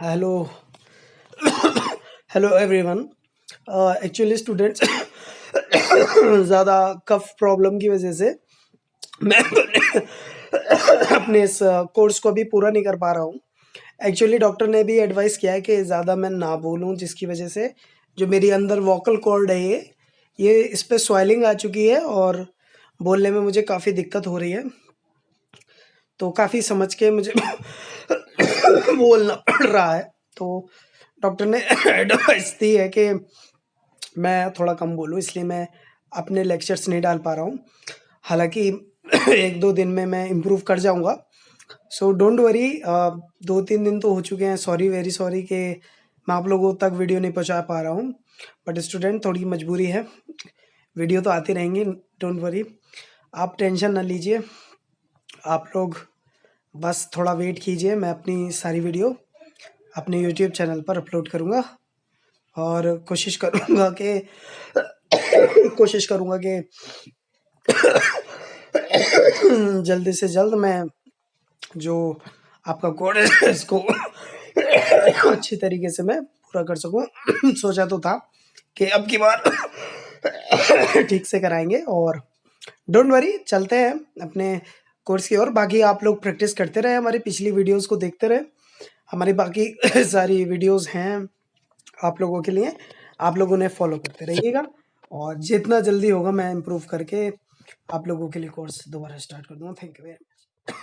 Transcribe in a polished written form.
Hello hello everyone. Actually students ज़्यादा कफ problem की वजह से मैं अपने इस कोर्स को भी पूरा नहीं कर पा रहा हूँ। एक्चुअली डॉक्टर ने भी एडवाइस किया है कि ज़्यादा मैं ना बोलूँ, जिसकी वजह से जो मेरी अंदर वोकल कॉर्ड है ये इस पे स्वेलिंग आ चुकी है और बोलने में मुझे काफ़ी दिक्कत हो रही है। तो काफ़ी समझ के मुझे बोलना पड़ रहा है। तो डॉक्टर ने एडवाइस दी है कि मैं थोड़ा कम बोलूँ, इसलिए मैं अपने लेक्चर्स नहीं डाल पा रहा हूँ। हालांकि 1-2 दिन में मैं इम्प्रूव कर जाऊँगा। So don't worry. 2-3 दिन तो हो चुके हैं। सॉरी, वेरी सॉरी कि मैं आप लोगों तक वीडियो नहीं पहुँचा पा रहा हूँ। बट स्टूडेंट, थोड़ी मजबूरी है। वीडियो तो आती रहेंगी, डोंट वरी। आप टेंशन ना लीजिए। आप लोग बस थोड़ा वेट कीजिए। मैं अपनी सारी वीडियो अपने यूट्यूब चैनल पर अपलोड करूँगा और कोशिश करूँगा कि जल्दी से जल्द मैं जो आपका कोड है इसको अच्छी तरीके से मैं पूरा कर सकूँ। सोचा तो था कि अब की बार ठीक से कराएंगे। और डोंट वरी, चलते हैं अपने कोर्स की ओर। बाकी आप लोग प्रैक्टिस करते रहे, हमारी पिछली वीडियोस को देखते रहे। हमारी बाकी सारी वीडियोस हैं आप लोगों के लिए, आप लोग उन्हें फॉलो करते रहिएगा और जितना जल्दी होगा मैं इम्प्रूव करके आप लोगों के लिए कोर्स दोबारा स्टार्ट कर दूंगा। Thank you very much.